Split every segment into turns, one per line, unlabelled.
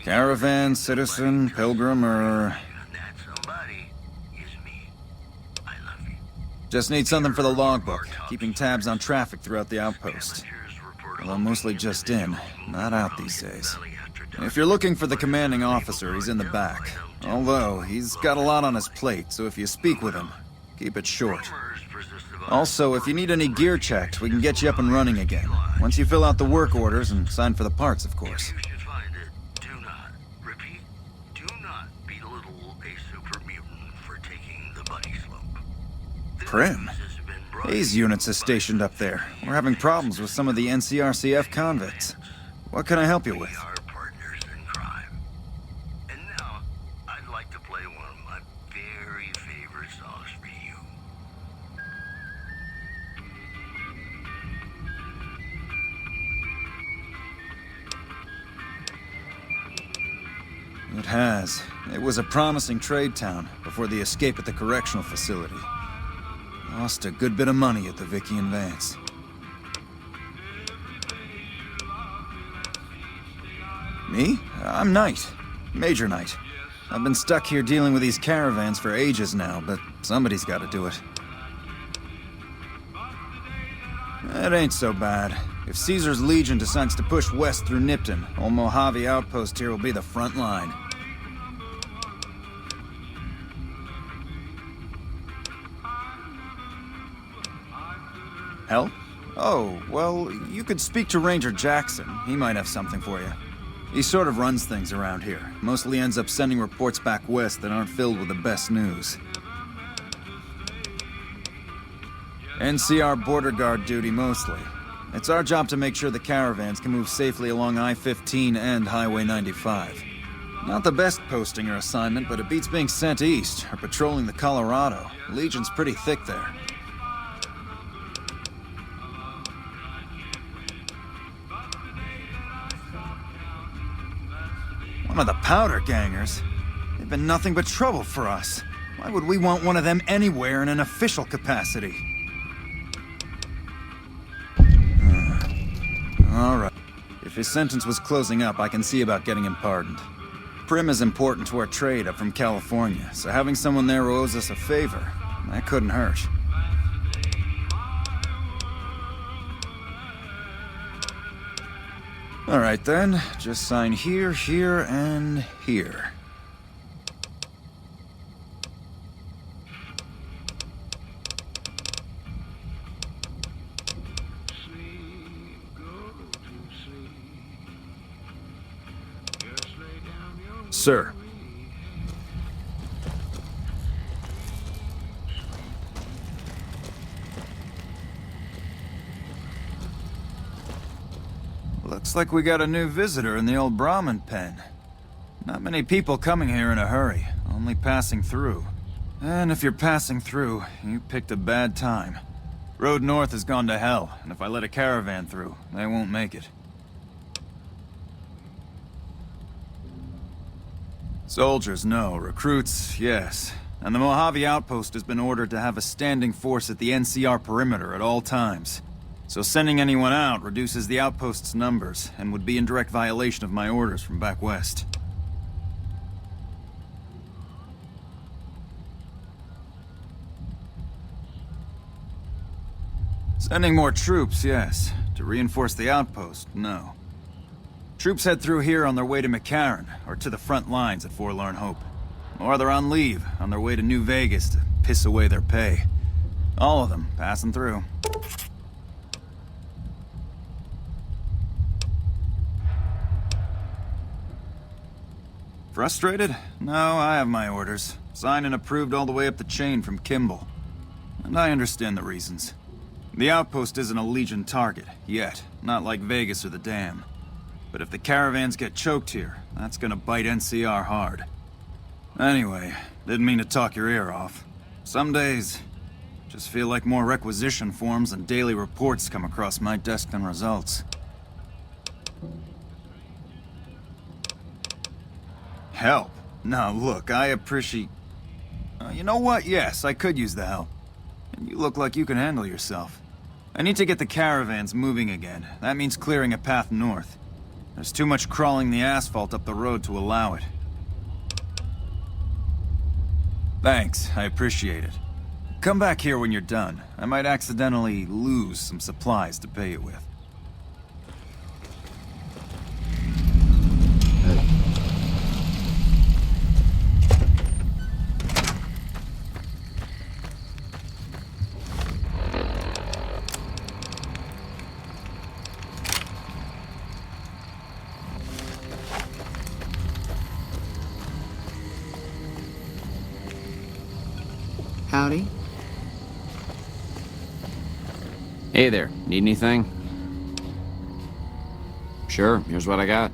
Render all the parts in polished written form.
Caravan, citizen, pilgrim, or...
That somebody is me. I love you.
Just need something for the logbook, keeping tabs on traffic throughout the outpost. Although I'm mostly just in, not out these days. If you're looking for the commanding officer, he's in the back. Although, he's got a lot on his plate, so if you speak with him, keep it short. Also, if you need any gear checked, we can get you up and running again. Once you fill out the work orders and sign for the parts, of course.
If you should find it, do not, repeat, do not belittle a super mutant for taking the bunny slope.
Prim? Hayes units is stationed up there. We're having problems with some of the NCRCF convicts. What can I help you with?
We are partners in crime. And now, I'd like to play one of my very favorite songs for you.
It has. It was a promising trade town before the escape at the correctional facility. Lost a good bit of money at the Vicky and Vance. Me? I'm Knight. Major Knight. I've been stuck here dealing with these caravans for ages now, but somebody's got to do it. It ain't so bad. If Caesar's Legion decides to push west through Nipton, old Mojave Outpost here will be the front line. Help? Oh, well, you could speak to Ranger Jackson. He might have something for you. He sort of runs things around here. Mostly ends up sending reports back west that aren't filled with the best news. NCR border guard duty mostly. It's our job to make sure the caravans can move safely along I-15 and Highway 95. Not the best posting or assignment, but it beats being sent east or patrolling the Colorado. Legion's pretty thick there. One of the powder gangers? They've been nothing but trouble for us. Why would we want one of them anywhere in an official capacity? Alright. If his sentence was closing up, I can see about getting him pardoned. Prim is important to our trade up from California, so having someone there who owes us a favor, that couldn't hurt. Alright then, just sign here, here, and here. Sir. Looks like we got a new visitor in the old Brahmin pen. Not many people coming here in a hurry, only passing through. And if you're passing through, you picked a bad time. Road north has gone to hell, and if I let a caravan through, they won't make it. Soldiers, no. Recruits, yes. And the Mojave Outpost has been ordered to have a standing force at the NCR perimeter at all times. So sending anyone out reduces the outpost's numbers, and would be in direct violation of my orders from back west. Sending more troops, yes. To reinforce the outpost, no. Troops head through here on their way to McCarran, or to the front lines at Forlorn Hope. Or they're on leave, on their way to New Vegas to piss away their pay. All of them passing through. Frustrated? No, I have my orders. Signed and approved all the way up the chain from Kimball. And I understand the reasons. The outpost isn't a Legion target, yet. Not like Vegas or the Dam. But if the caravans get choked here, that's gonna bite NCR hard. Anyway, didn't mean to talk your ear off. Some days, just feel like more requisition forms and daily reports come across my desk than results. Help? Now look, I appreciate... you know what? Yes, I could use the help. And you look like you can handle yourself. I need to get the caravans moving again. That means clearing a path north. There's too much crawling the asphalt up the road to allow it. Thanks, I appreciate it. Come back here when you're done. I might accidentally lose some supplies to pay you with.
Howdy.
Hey there, need anything? Sure, here's what I got.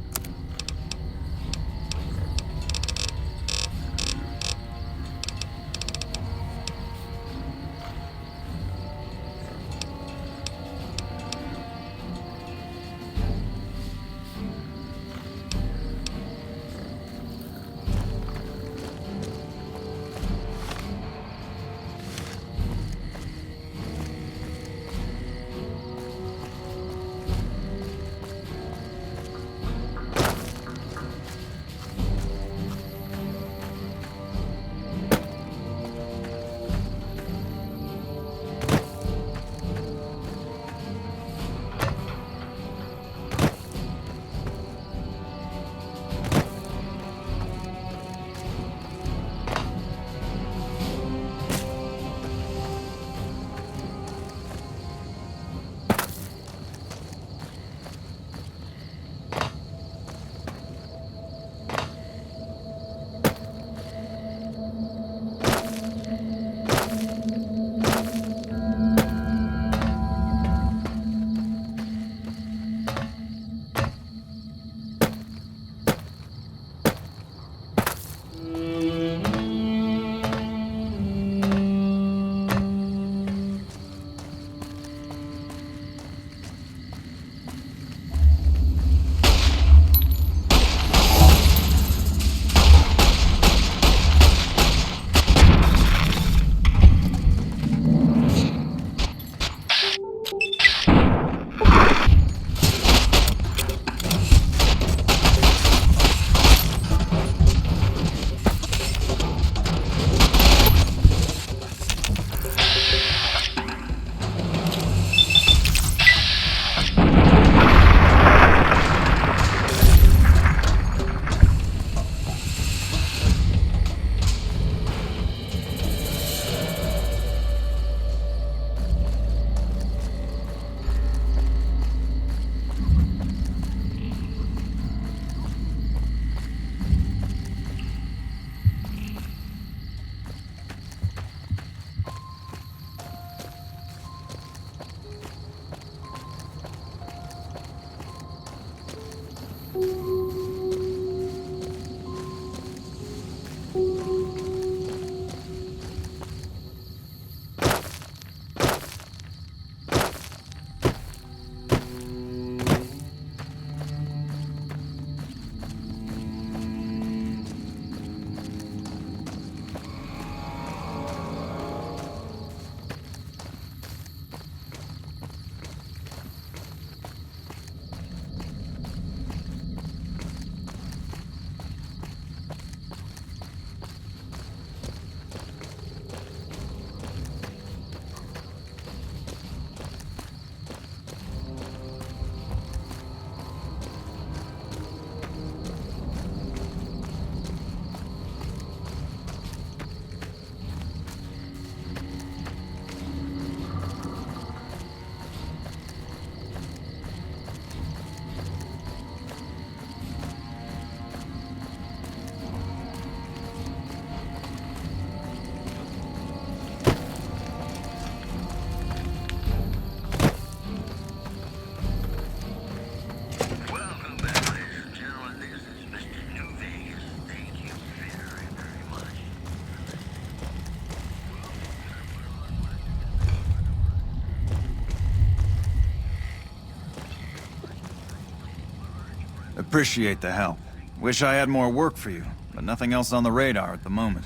Appreciate the help. Wish I had more work for you, but nothing else on the radar at the moment.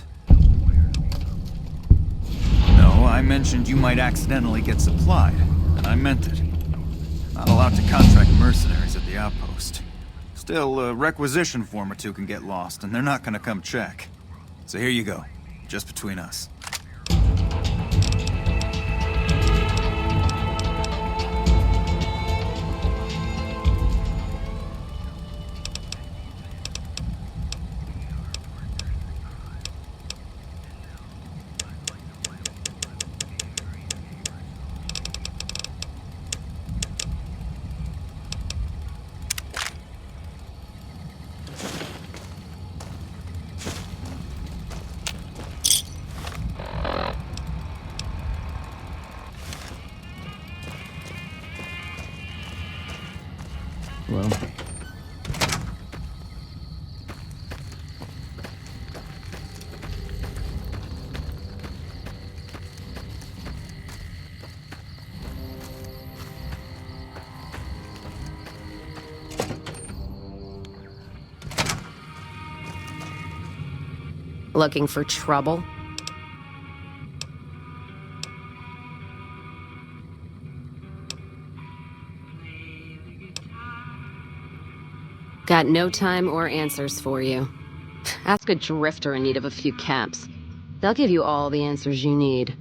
No, I mentioned you might accidentally get supplied, and I meant it. Not allowed to contract mercenaries at the outpost. Still, a requisition form or two can get lost, and they're not gonna come check. So here you go, just between us.
Well,
Looking for trouble? Got no time or answers for you. Ask a drifter in need of a few caps. They'll give you all the answers you need.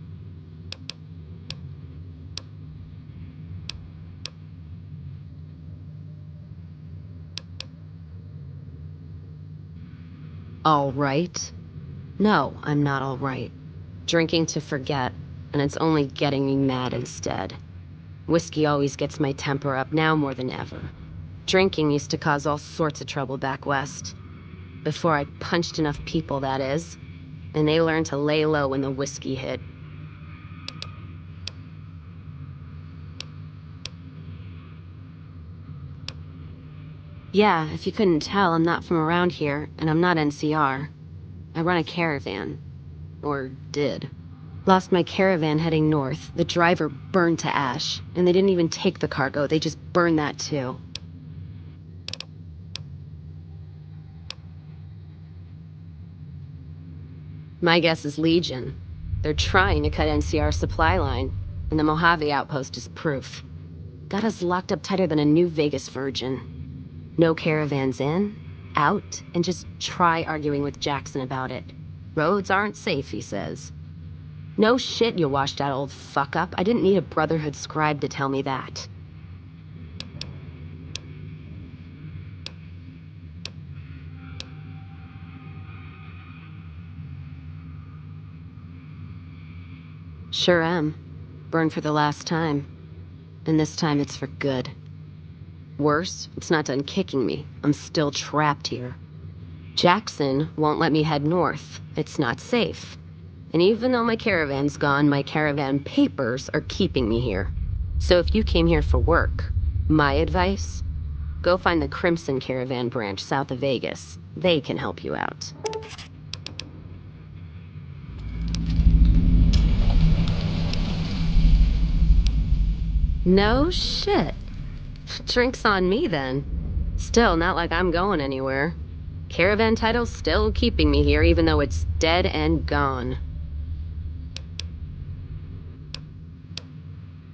All right? No, I'm not all right. Drinking to forget, and it's only getting me mad instead. Whiskey always gets my temper up, now more than ever. Drinking used to cause all sorts of trouble back west. Before I punched enough people, that is. And they learned to lay low when the whiskey hit. Yeah, if you couldn't tell, I'm not from around here, and I'm not NCR. I run a caravan. Or did. Lost my caravan heading north. The driver burned to ash. And they didn't even take the cargo, they just burned that too. My guess is Legion. They're trying to cut NCR's supply line, and the Mojave outpost is proof. Got us locked up tighter than a New Vegas virgin. No caravans in, out, and just try arguing with Jackson about it. Roads aren't safe, he says. No shit, you washed out old fuck up. I didn't need a Brotherhood scribe to tell me that. Sure am. Burned for the last time. And this time it's for good. Worse, it's not done kicking me. I'm still trapped here. Jackson won't let me head north. It's not safe. And even though my caravan's gone, my caravan papers are keeping me here. So if you came here for work, my advice? Go find the Crimson Caravan branch south of Vegas. They can help you out. No shit. Drinks on me then. Still, not like I'm going anywhere. Caravan title's still keeping me here even though it's dead and gone.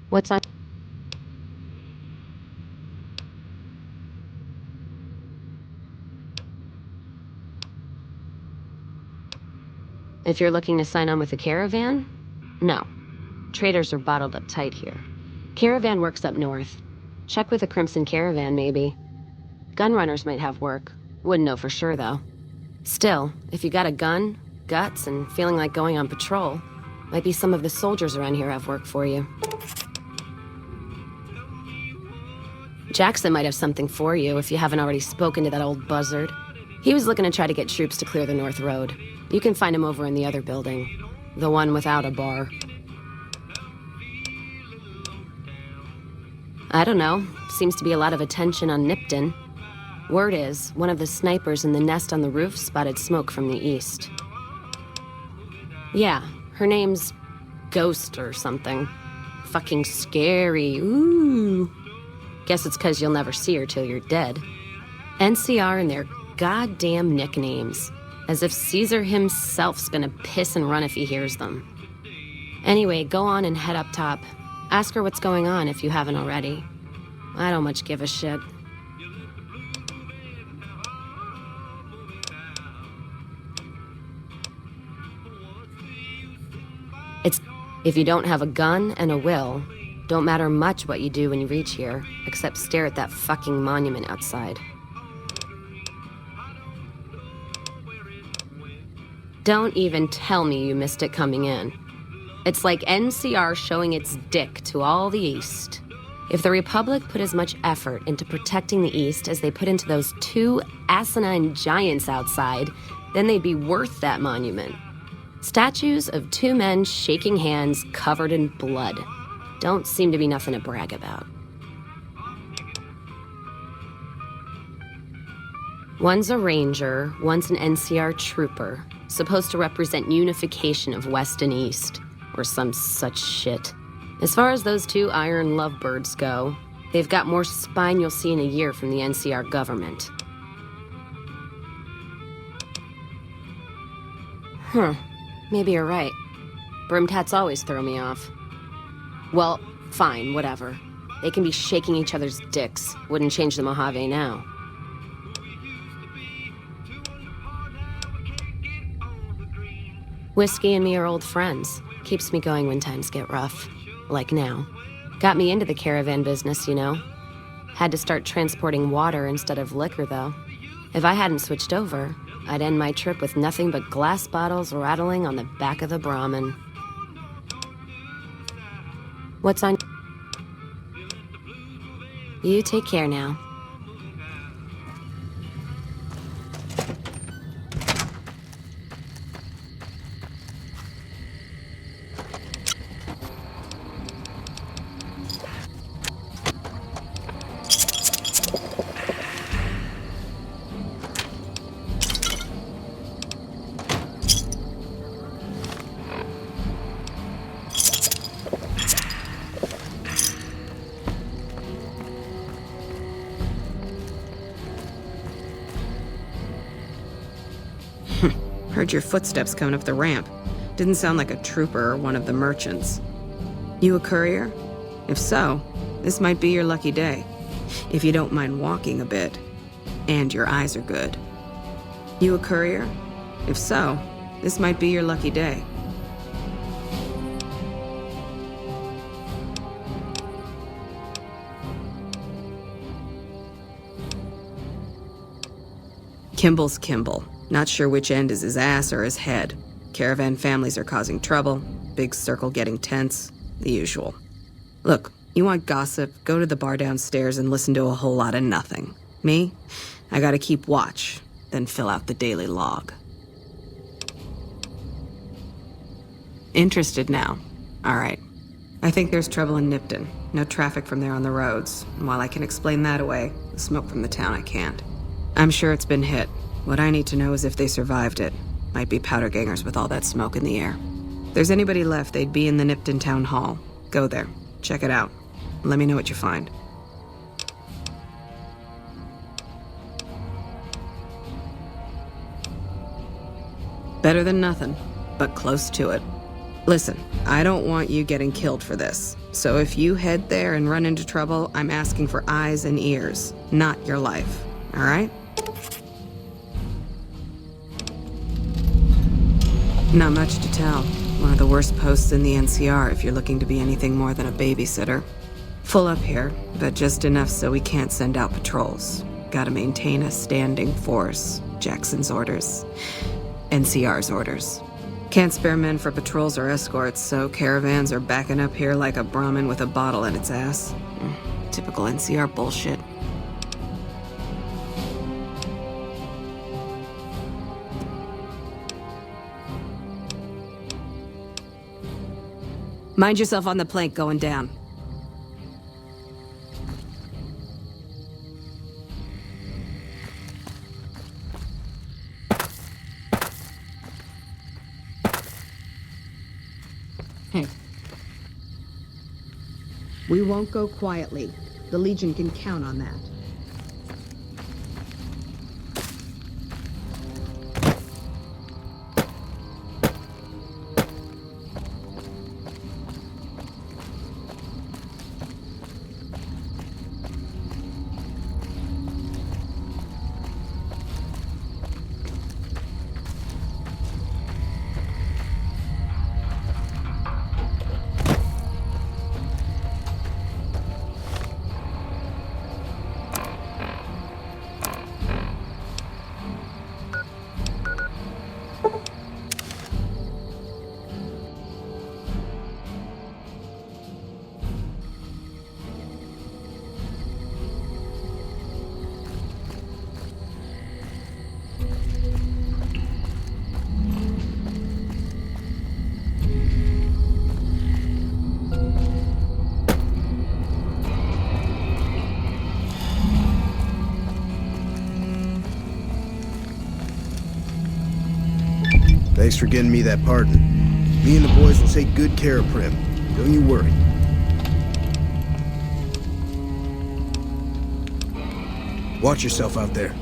What's on? If you're looking to sign on with a caravan? No. Traders are bottled up tight here. Caravan works up north. Check with a Crimson Caravan, maybe. Gunrunners might have work. Wouldn't know for sure, though. Still, if you got a gun, guts, and feeling like going on patrol, might be some of the soldiers around here have work for you. Jackson might have something for you if you haven't already spoken to that old buzzard. He was looking to try to get troops to clear the North Road. You can find him over in the other building. The one without a bar. I don't know. Seems to be a lot of attention on Nipton. Word is, one of the snipers in the nest on the roof spotted smoke from the east. Yeah, her name's Ghost or something. Fucking scary, ooh. Guess it's 'cause you'll never see her till you're dead. NCR and their goddamn nicknames. As if Caesar himself's gonna piss and run if he hears them. Anyway, go on and head up top. Ask her what's going on if you haven't already. I don't much give a shit. It's if you don't have a gun and a will, don't matter much what you do when you reach here, except stare at that fucking monument outside. Don't even tell me you missed it coming in. It's like NCR showing its dick to all the East. If the Republic put as much effort into protecting the East as they put into those two asinine giants outside, then they'd be worth that monument. Statues of two men shaking hands covered in blood. Don't seem to be nothing to brag about. One's a ranger, one's an NCR trooper, supposed to represent unification of West and East, or some such shit. As far as those two iron lovebirds go, they've got more spine you'll see in a year from the NCR government. Maybe you're right. Broomtats always throw me off. Well, fine, whatever. They can be shaking each other's dicks. Wouldn't change the Mojave now. Whiskey and me are old friends. Keeps me going when times get rough. Like now. Got me into the caravan business, you know. Had to start transporting water instead of liquor, though. If I hadn't switched over, I'd end my trip with nothing but glass bottles rattling on the back of the Brahmin. What's on? You take care now.
Heard your footsteps coming up the ramp. Didn't sound like a trooper or one of the merchants. You a courier? If so, this might be your lucky day. If you don't mind walking a bit. And your eyes are good. You a courier? If so, this might be your lucky day. Kimball's Kimball. Not sure which end is his ass or his head. Caravan families are causing trouble. Big circle getting tense. The usual. Look, you want gossip, go to the bar downstairs and listen to a whole lot of nothing. Me? I gotta keep watch, then fill out the daily log. Interested now? Alright. I think there's trouble in Nipton. No traffic from there on the roads. And while I can explain that away, the smoke from the town I can't. I'm sure it's been hit. What I need to know is if they survived it. Might be powder gangers with all that smoke in the air. If there's anybody left, they'd be in the Nipton Town Hall. Go there. Check it out. Let me know what you find. Better than nothing, but close to it. Listen, I don't want you getting killed for this. So if you head there and run into trouble, I'm asking for eyes and ears, not your life. All right? Not much to tell. One of the worst posts in the NCR if you're looking to be anything more than a babysitter. Full up here, but just enough so we can't send out patrols. Gotta maintain a standing force. Jackson's orders. NCR's orders. Can't spare men for patrols or escorts, so caravans are backing up here like a Brahmin with a bottle in its ass. Typical NCR bullshit. Mind yourself on the plank going down.
Hey. We won't go quietly. The Legion can count on that.
Thanks for getting me that pardon. Me and the boys will take good care of Prim. Don't you worry. Watch yourself out there.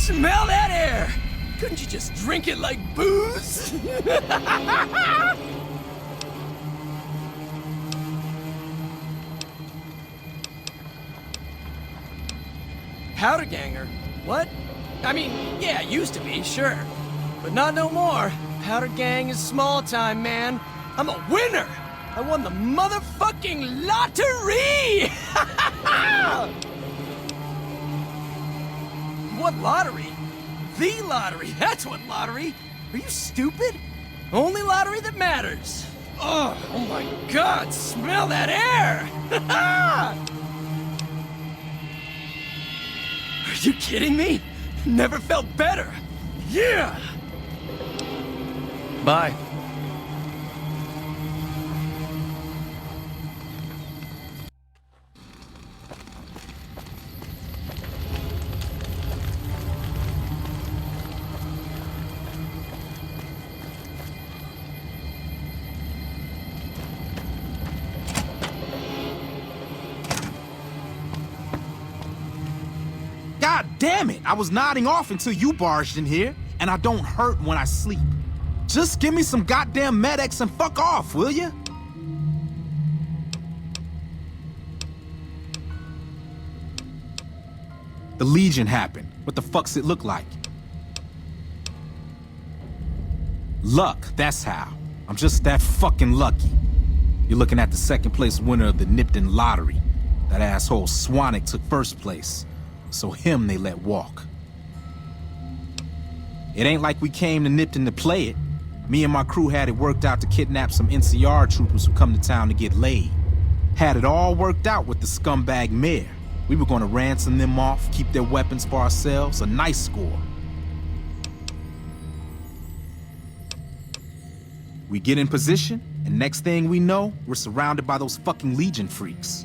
Smell that air! Couldn't you just drink it like booze? Powder ganger? What? I mean, yeah, used to be, sure. But not no more. Powder gang is small time, man. I'm a winner! I won the motherfucking lottery! What lottery? The lottery, that's what lottery! Are you stupid? Only lottery that matters. Oh my god, smell that air! Are you kidding me? Never felt better. Yeah! Bye.
God damn it! I was nodding off until you barged in here, and I don't hurt when I sleep. Just give me some goddamn Med-X and fuck off, will ya? The Legion happened. What the fuck's it look like? Luck, that's how. I'm just that fucking lucky. You're looking at the second place winner of the Nipton lottery. That asshole Swanwick took first place. So him they let walk. It ain't like we came to Nipton to play it. Me and my crew had it worked out to kidnap some NCR troopers who come to town to get laid. Had it all worked out with the scumbag mayor. We were gonna ransom them off, keep their weapons for ourselves, a nice score. We get in position, and next thing we know, we're surrounded by those fucking Legion freaks.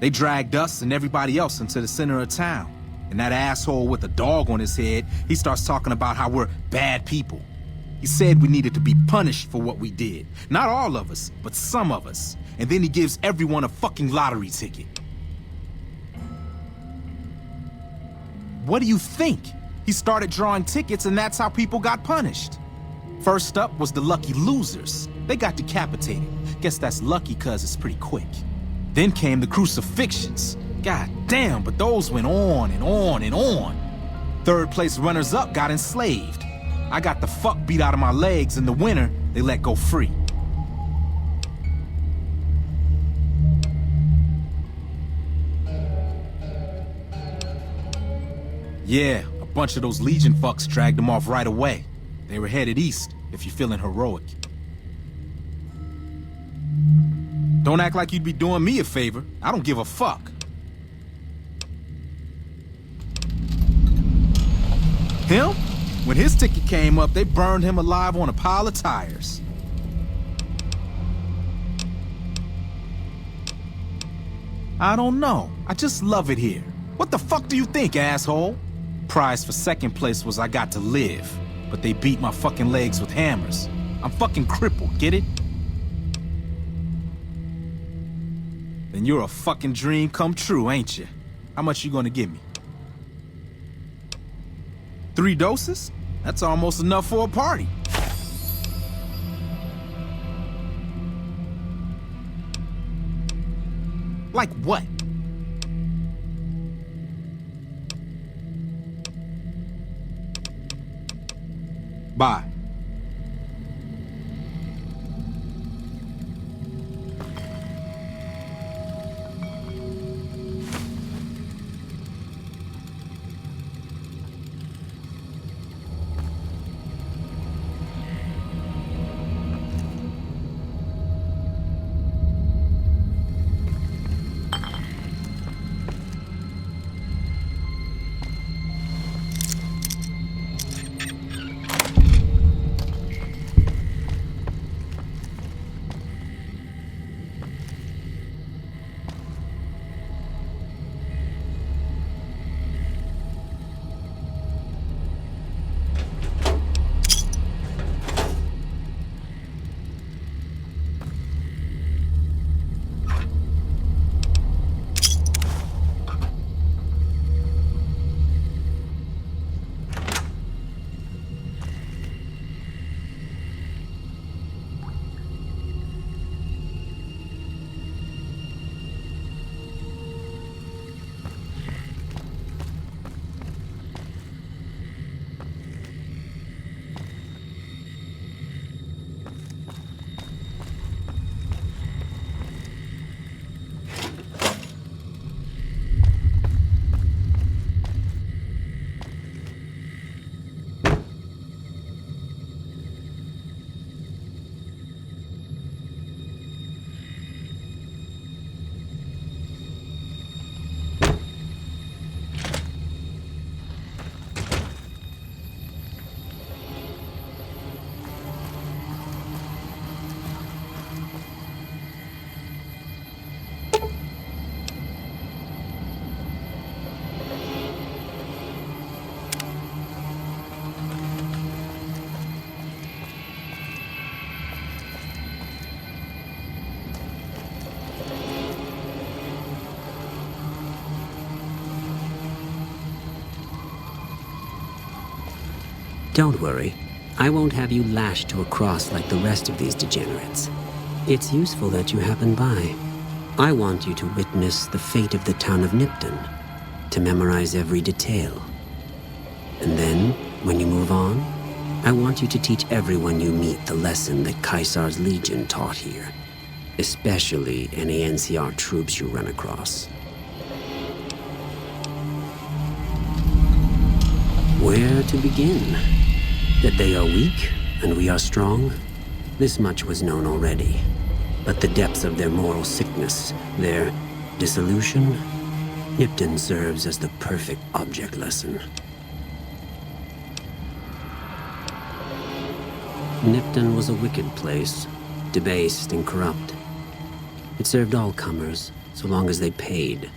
They dragged us and everybody else into the center of town. And that asshole with a dog on his head, he starts talking about how we're bad people. He said we needed to be punished for what we did. Not all of us, but some of us. And then he gives everyone a fucking lottery ticket. What do you think? He started drawing tickets and that's how people got punished. First up was the lucky losers. They got decapitated. Guess that's lucky cause it's pretty quick. Then came the crucifixions. God damn, but those went on and on and on. Third place runners-up got enslaved. I got the fuck beat out of my legs, and the winner, they let go free. Yeah, a bunch of those Legion fucks dragged them off right away. They were headed east, if you're feeling heroic. Don't act like you'd be doing me a favor. I don't give a fuck. Him? When his ticket came up, they burned him alive on a pile of tires. I don't know. I just love it here. What the fuck do you think, asshole? Prize for second place was I got to live, but they beat my fucking legs with hammers. I'm fucking crippled, get it? Then you're a fucking dream come true, ain't you? How much you gonna give me? 3 doses? That's almost enough for a party. Like what? Bye.
Don't worry. I won't have you lashed to a cross like the rest of these degenerates. It's useful that you happen by. I want you to witness the fate of the town of Nipton, to memorize every detail. And then, when you move on, I want you to teach everyone you meet the lesson that Caesar's Legion taught here, especially any NCR troops you run across. Where to begin? That they are weak and we are strong? This much was known already. But the depths of their moral sickness, their dissolution, Nipton serves as the perfect object lesson. Nipton was a wicked place, debased and corrupt. It served all comers, so long as they paid.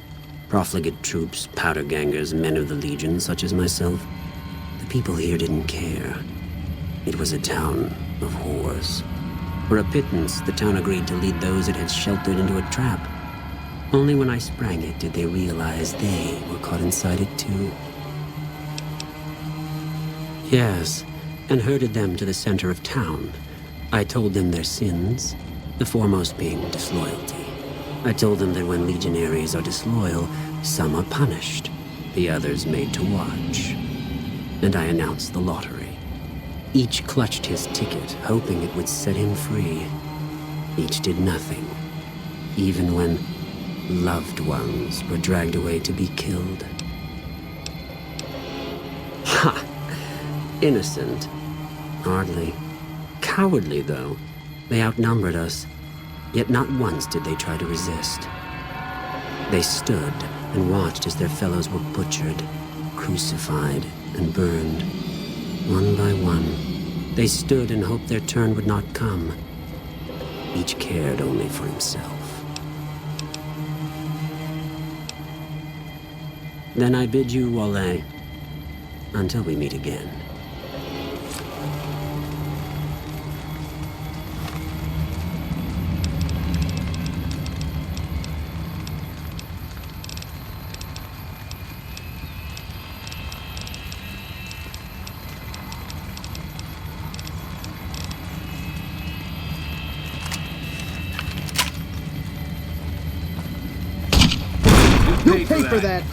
Profligate troops, powder gangers, men of the Legion, such as myself. The people here didn't care. It was a town of whores. For a pittance, the town agreed to lead those it had sheltered into a trap. Only when I sprang it did they realize they were caught inside it too. Yes, and herded them to the center of town. I told them their sins, the foremost being disloyalty. I told them that when legionaries are disloyal, some are punished, the others made to watch. And I announced the lottery. Each clutched his ticket, hoping it would set him free. Each did nothing, even when loved ones were dragged away to be killed. Ha! Innocent. Hardly. Cowardly, though. They outnumbered us, yet not once did they try to resist. They stood and watched as their fellows were butchered, crucified, and burned. One by one, they stood and hoped their turn would not come. Each cared only for himself. Then I bid you, Wale, until we meet again.
You pay for that!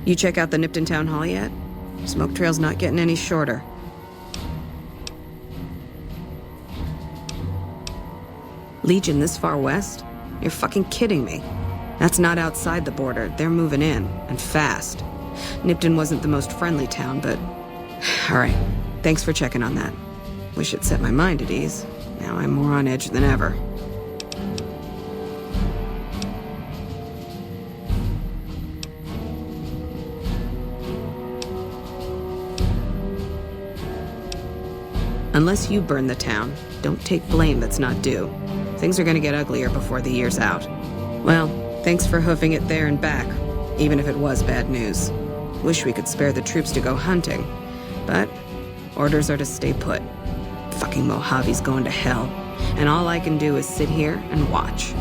You check out the Nipton Town Hall yet? Smoke trail's not getting any shorter. Legion this far west? You're fucking kidding me. That's not outside the border. They're moving in, and fast. Nipton wasn't the most friendly town, but... Alright, thanks for checking on that. Wish it set my mind at ease. Now I'm more on edge than ever. Unless you burn the town, don't take blame that's not due. Things are gonna get uglier before the year's out. Well, thanks for hoofing it there and back, even if it was bad news. Wish we could spare the troops to go hunting, but orders are to stay put. Fucking Mojave's going to hell, and all I can do is sit here and watch.